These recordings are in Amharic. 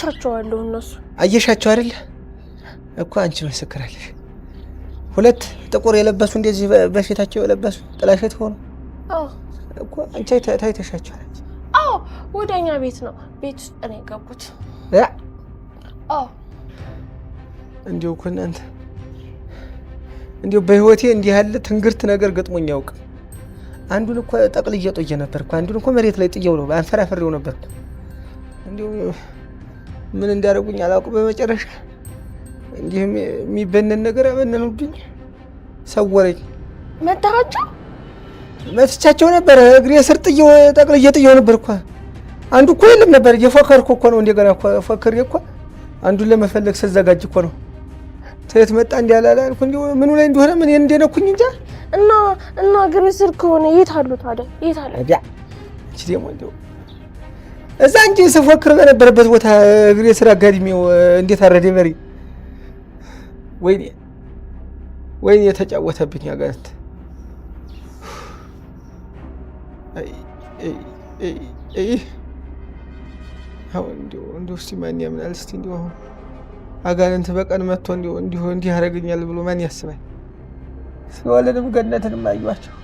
አይቻቸዋለሁ እነሱ አየሻቸው አይደል እኮ አንቺ መስከራለሽ ሁለት ጥቁር የለበሱ እንደዚህ በፊታቸው የለበሱ ጥላሸት ሆኖ እኮ አንቺ ታይተሻቸው አይደል ወደኛ ቤት ነው ቤት ውስጥ ነው የገቡት እንዲው ኩናንተ እንዲው በህይወቴ እንዲህ ያለ ትንግርት ነገር ገጥሞኝ ያውቅ አንዱን እኮ ጠቅልዬ ጥዬ ነበርኩ አንዱን እኮ መሬት ላይ ጥዬው ነው አንፈራፈሬው ነበር እንዲው ምን እንዳደረጉኝ አላውቅም በመጨረሻ እንዲህ የሚበነን ነገር አበነኑብኝ ሰወረኝ መታቸው ነበር እግሬ ስር ጥዬው ጠቅልዬ ጥዬው ነበር እኮ አንዱ እኮ የለም ነበር የፎከርኩ እኮ ነው እንደገና እኮ ፎከር እኮ አንዱን ለመፈለግ ሲዘጋጅ እኮ ነው ተየት መጣ እንዲያላላልኩ እንዲው ምኑ ላይ እንደሆነ ምን እንደነኩኝ እንጃ እና ግን ስልክ ሆነ የት አሉ ታዲያ የት አለ እቺ ደሞ እንዲው እዛ እንጂ ስፎክር በነበረበት ቦታ እግሬ ስራ አጋድሚው እንዴት አረደ በሪ ወይኔ የተጫወተብኝ አጋንንት አሁን እንዲው እስቲ ማን ያምናል እስቲ እንዲው አሁን አጋንንት በቀን መጥቶ እንዲህ ያደርገኛል ብሎ ማን ያስባል ሲወለድም ገነትንም አዩዋቸው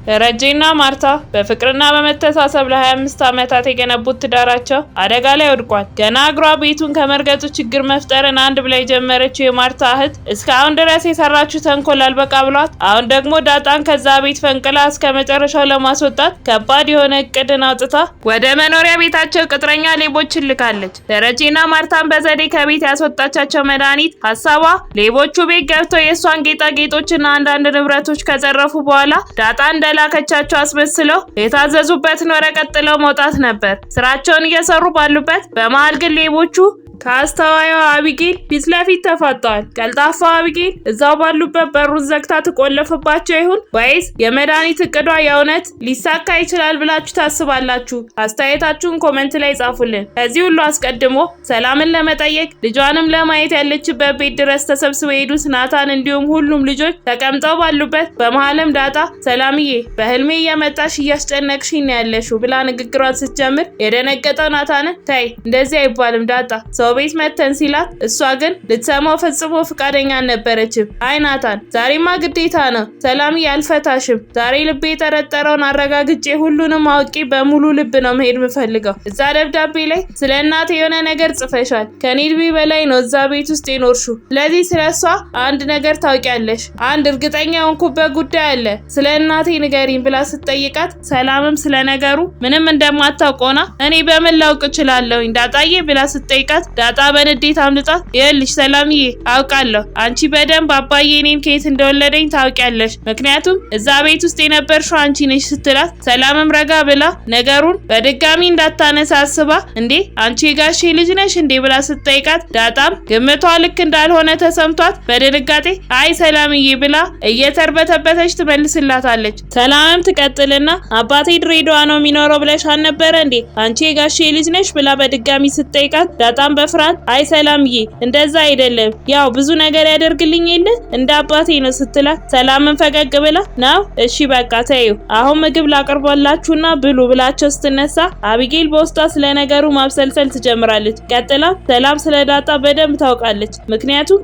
ደረጀና ማርታ በፍቅርና በመተሳሰብ ለ25 ዓመታት የገነቡት ትዳራቸው አደጋ ላይ ወድቋል። ገና እግሯ ቤቱን ከመርገጡ ችግር መፍጠርን አንድ ብላ የጀመረችው የማርታ እህት እስካሁን ድረስ የሰራችው ተንኮል አልበቃ ብሏት አሁን ደግሞ ዳጣን ከዛ ቤት ፈንቅላ እስከ መጨረሻው ለማስወጣት ከባድ የሆነ እቅድን አውጥታ ወደ መኖሪያ ቤታቸው ቅጥረኛ ሌቦችን ልካለች። ደረጀና ማርታን በዘዴ ከቤት ያስወጣቻቸው መድኃኒት ሐሳቧ ሌቦቹ ቤት ገብተው የሷን ጌጣጌጦችና አንዳንድ ንብረቶች ከዘረፉ በኋላ ዳጣን ላከቻቸው አስመስለው የታዘዙበትን ወረቀት ጥለው መውጣት ነበር። ስራቸውን እየሰሩ ባሉበት በመሃል ግን ሌቦቹ ከአስተዋዩ አቢጌል ፊት ለፊት ተፋጠዋል። ቀልጣፋው አቢጌል እዛው ባሉበት በሩን ዘግታ ትቆለፍባቸው ይሁን ወይስ የመድኃኒት እቅዷ የእውነት ሊሳካ ይችላል ብላችሁ ታስባላችሁ? አስተያየታችሁን ኮሜንት ላይ ጻፉልን። ከዚህ ሁሉ አስቀድሞ ሰላምን ለመጠየቅ ልጇንም ለማየት ያለችበት ቤት ድረስ ተሰብስበው የሄዱት ናታን እንዲሁም ሁሉም ልጆች ተቀምጠው ባሉበት በመሃልም ዳጣ ሰላምዬ በህልሜ እየመጣሽ እያስጨነቅሽኝ ነው ያለሽው ብላ ንግግሯን ስትጀምር የደነገጠው ናታንን ተይ እንደዚህ አይባልም ዳጣ ሰው ቤት መተን ሲላት እሷ ግን ልትሰማው ፈጽሞ ፍቃደኛ አልነበረችም። አይ ናታን ዛሬማ ግዴታ ነው ሰላምዬ አልፈታሽም ዛሬ ልቤ የጠረጠረውን አረጋግጬ ሁሉንም አውቄ በሙሉ ልብ ነው መሄድ የምፈልገው። እዛ ደብዳቤ ላይ ስለ እናቴ የሆነ ነገር ጽፈሻል ከኔ እድሜ በላይ ነው እዛ ቤት ውስጥ የኖርሽው ስለዚህ ስለሷ አንድ ነገር ታውቂያለሽ አንድ እርግጠኛ የሆንኩበት ጉዳይ አለ ስለ እናቴ ንገሪኝ ብላ ስትጠይቃት ሰላምም ስለ ነገሩ ምንም እንደማታውቀውና እኔ በምን ላውቅ እችላለሁኝ ዳጣዬ ብላ ስትጠይቃት ዳጣ በንዴት አምልጣት ይኸውልሽ ሰላምዬ አውቃለሁ አንቺ በደንብ አባዬ እኔን ከየት እንደወለደኝ ታውቂያለሽ ምክንያቱም እዛ ቤት ውስጥ የነበርሽው አንቺ ነሽ ስትላት ሰላምም ረጋ ብላ ነገሩን በድጋሚ እንዳታነሳ አስባ እንዴ አንቺ የጋሼ ልጅ ነሽ እንዴ ብላ ስትጠይቃት ዳጣም ግምቷ ልክ እንዳልሆነ ተሰምቷት በድንጋጤ አይ ሰላምዬ ብላ እየተርበተበተች ትመልስላታለች። ሰላምም ትቀጥልና አባቴ ድሬዳዋ ነው የሚኖረው ብለሽ አልነበረ እንዴ አንቺ የጋሼ ልጅ ነሽ ብላ በድጋሚ ስትጠይቃት ዳጣም በፍርሃት አይ ሰላምዬ እንደዛ አይደለም ያው ብዙ ነገር ያደርግልኝ የለ እንደ አባቴ ነው ስትላት ሰላምን ፈገግ ብላ ነው እሺ በቃ ተይው አሁን ምግብ ላቀርባላችሁና ብሉ ብላቸው ስትነሳ አቢጌል በውስጧ ስለ ነገሩ ማብሰልሰል ትጀምራለች። ቀጥላ ሰላም ስለ ዳጣ በደንብ ታውቃለች ምክንያቱም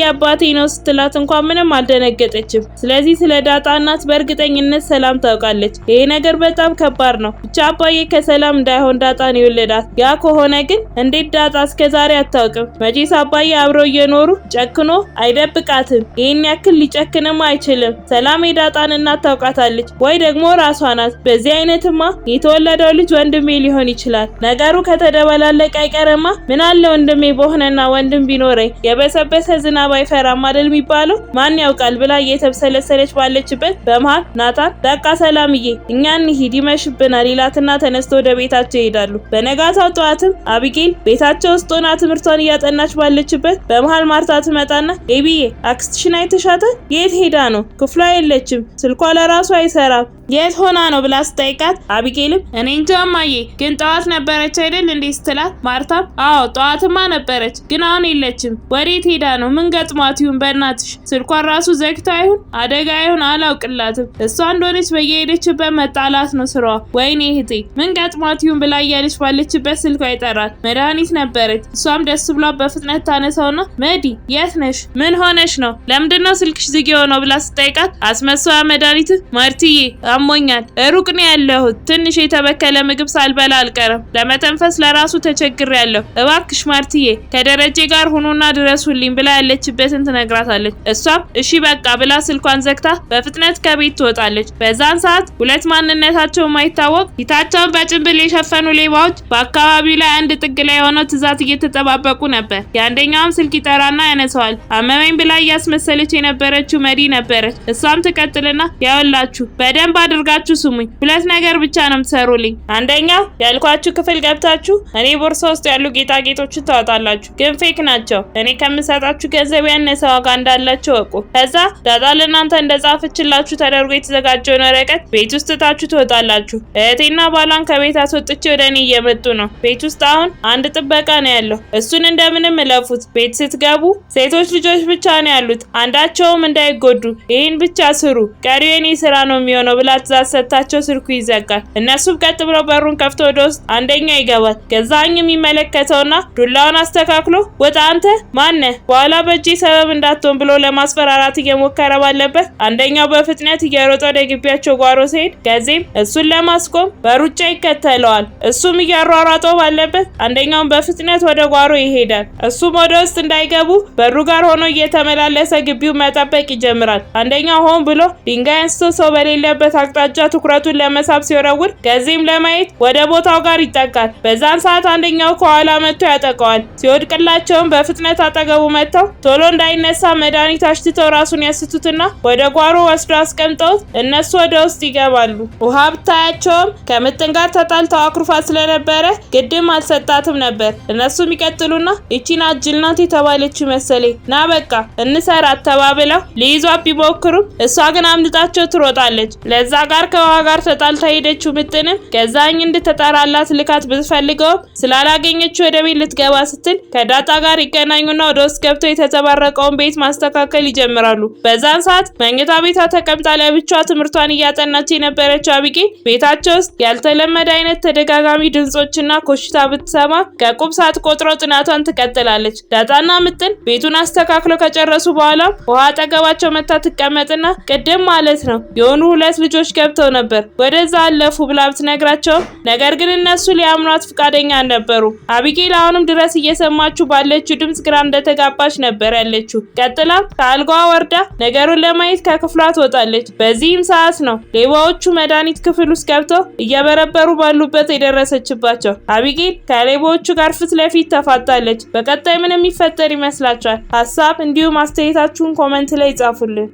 አባቴ ነው ስትላት እንኳን ምንም አልደነገጠችም። ስለዚህ ስለ ዳጣ እናት በእርግጠኝነት ሰላም ታውቃለች። ይሄ ነገር በጣም ከባድ ነው ብቻ አባዬ ከሰላም እንዳይሆን ዳጣን ይወለዳት ያ ከሆነ ግን እንዴት ዳጣ እስከ እስከዛሬ አታውቅም። መቼስ አባዬ አብረው እየኖሩ ጨክኖ አይደብቃትም። ይህን ያክል ሊጨክንም አይችልም። ሰላም የዳጣን እናት ታውቃታለች ወይ ደግሞ ራሷ ናት። በዚህ አይነትማ የተወለደው ልጅ ወንድሜ ሊሆን ይችላል። ነገሩ ከተደበላለቀ አይቀርማ ምን አለ ወንድሜ በሆነና ወንድም ቢኖረኝ የበሰበሰ ዝናብ አይፈራም አይደል የሚባለው? ማን ያውቃል ብላ እየተብሰለሰለች ባለችበት በመሃል ናታን በቃ ሰላምዬ እኛ እንሂድ ይመሽብናል ይላትና ተነስቶ ወደ ቤታቸው ይሄዳሉ። በነጋታው ጠዋትም አቢጌል ቤታቸው ውስጥ ሆና ትምህርቷን እያጠናች ባለችበት በመሃል ማርታ ትመጣና ኤቢዬ አክስትሽን አይተሻታል? የት ሄዳ ነው? ክፍሏ የለችም፣ ስልኳ ለራሱ አይሰራም፣ የት ሆና ነው ብላ ስጠይቃት አቢጌልም እኔ እንጃ እማዬ ግን ጠዋት ነበረች አይደል እንዴ ስትላት ማርታም አዎ ጠዋትማ ነበረች ግን አሁን የለችም፣ ወዴት ሄዳ ነው? ምን ገጥሟት ይሁን? በእናትሽ ስልኳን ራሱ ዘግታ ይሁን አደጋ ይሁን አላውቅላትም። እሷ እንደሆነች በየሄደችበት መጣላት ነው ስራዋ። ወይኔ እህቴ ምን ገጥሟት ይሁን ብላ እያለች ባለችበት ስልኳ ይጠራል። መድኃኒት ነበረች። እሷም ደስ ብሏ በፍጥነት ታነሳውና መዲ የት ነሽ? ምን ሆነሽ ነው? ለምንድነው ስልክሽ ዝግ የሆነው ብላ ስጠይቃት አስመስዋ መድኃኒት ማርትዬ አሞኛል፣ ሩቅ ነው ያለሁት፣ ትንሽ የተበከለ ምግብ ሳልበላ አልቀርም፣ ለመተንፈስ ለራሱ ተቸግሬያለሁ፣ እባክሽ ማርትዬ ከደረጀ ጋር ሆኖና ድረሱልኝ ብላ ያለችበትን ትነግራታለች። እሷም እሺ በቃ ብላ ስልኳን ዘግታ በፍጥነት ከቤት ትወጣለች። በዛን ሰዓት ሁለት ማንነታቸው የማይታወቅ ፊታቸውን በጭንብል የሸፈኑ ሌባዎች በአካባቢው ላይ አንድ ጥግ ላይ ሆነው ትዕዛዝ እየተጠባበቁ ነበር። የአንደኛውም ስልክ ይጠራና ያነሳዋል። አመመኝ ብላ እያስመሰለች የነበረችው መዲ ነበረች። እሷም ትቀጥልና ያወላችሁ በደንብ አድርጋችሁ ስሙኝ፣ ሁለት ነገር ብቻ ነው የምትሰሩልኝ። አንደኛው ያልኳችሁ ክፍል ገብታችሁ እኔ ቦርሳ ውስጥ ያሉ ጌጣጌጦችን ታወጣላችሁ፣ ግን ፌክ ናቸው። እኔ ከምሰጣችሁ ገንዘብ ያነሰ ዋጋ እንዳላቸው ወቁ። ከዛ ዳጣ ለእናንተ እንደጻፈችላችሁ ተደርጎ የተዘጋጀውን ወረቀት ቤት ውስጥ ታችሁ ትወጣላችሁ። እህቴና ባሏን ከቤት አስወጥቼ ወደ እኔ እየመጡ ነው። ቤት ውስጥ አሁን አንድ ጥበቃ ነው ያለው፣ እሱን እንደምንም እለፉት። ቤት ስትገቡ ሴቶች ልጆች ብቻ ነው ያሉት፣ አንዳቸውም እንዳይጎዱ፣ ይህን ብቻ ስሩ፣ ቀሪው የኔ ስራ ነው የሚሆነው ብላ ትዕዛዝ ሰጥታቸው ስልኩ ይዘጋል። እነሱም ቀጥ ብለው በሩን ከፍቶ ወደ ውስጥ አንደኛው ይገባል። ገዛኸኝ የሚመለከተውና ዱላውን አስተካክሎ ወጣ አንተ ማነህ በኋላ በእጄ ሰበብ እንዳትሆን ብሎ ለማስፈራራት እየሞከረ ባለበት አንደኛው በፍጥነት እየሮጠ ወደ ግቢያቸው ጓሮ ሲሄድ ገዜም እሱን ለማስቆም በሩጫ ይከተለዋል። እሱም እያሯሯጠው ባለበት አንደኛውን በፍጥነት ወደ ጓሮ ይሄዳል። እሱም ወደ ውስጥ እንዳይገቡ በሩ ጋር ሆኖ እየተመላለሰ ግቢው መጠበቅ ይጀምራል። አንደኛው ሆን ብሎ ድንጋይ አንስቶ ሰው በሌለበት አቅጣጫ ትኩረቱን ለመሳብ ሲወረውር ገዜም ለማየት ወደ ቦታው ጋር ይጠጋል። በዛን ሰዓት አንደኛው ከኋላ መጥቶ ያጠቀዋል። ሲወድቅላቸውም በፍጥነት አጠገቡ መጥተው ቶሎ እንዳይነሳ መድኃኒት አሽትተው ራሱን ያስቱትና ወደ ጓሮ ወስዶ አስቀምጠውት እነሱ ወደ ውስጥ ይገባሉ። ውሃ ብታያቸውም ከምጥን ጋር ተጣልተው አኩርፋት ስለነበረ ግድም አልሰጣትም ነበር። እነሱም ይቀጥሉና ይቺን አጅልናት የተባለችው መሰለኝ ና በቃ እንሰራት ተባብለው ሊይዟት ቢሞክሩም እሷ ግን አምልጣቸው ትሮጣለች። ለዛ ጋር ከውሃ ጋር ተጣልታ ሄደችው ምጥንም ገዛኝ እንድትጠራላት ልካት ብትፈልገውም ስላላገኘችው ወደ ቤት ልትገባ ስትል ከዳጣ ጋር ይገናኙና ወደ ውስጥ ገብተው የተዘባረቀውን ቤት ማስተካከል ይጀምራሉ። በዛን ሰዓት መኝታ ቤቷ ተቀምጣ ለብቻዋ ትምህርቷን እያጠናች የነበረችው አቢጌል ቤታቸው ውስጥ ያልተለመደ አይነት ተደጋጋሚ ድምጾችና ኮሽታ ብትሰማ ከቁም ሳትቆጥረው ጥናቷን ትቀጥላለች። ዳጣና ምጥን ቤቱን አስተካክለው ከጨረሱ በኋላ ውሃ አጠገባቸው መታ ትቀመጥና ቅድም ማለት ነው የሆኑ ሁለት ልጆች ገብተው ነበር ወደዛ አለፉ ብላ ብትነግራቸውም ነገር ግን እነሱ ሊያምኗት ፍቃደኛ አልነበሩ። አቢጌል አሁንም ድረስ እየሰማችሁ ባለችው ድምጽ ግራ እንደተጋባች ነበር ያለችው። ቀጥላም ከአልጋዋ ወርዳ ነገሩን ለማየት ከክፍሏ ትወጣለች። በዚህም ሰዓት ነው ሌባዎቹ መድኃኒት ክፍል ውስጥ ገብተው እየበረበሩ ባሉበት የደረሰችባቸው። አቢጌል ከሌባዎቹ ጋር ፊት ለፊት ተፋጣለች። በቀጣይ ምን የሚፈጠር ይመስላችኋል? ሀሳብ እንዲሁም አስተያየታችሁን ኮሜንት ላይ ጻፉልን።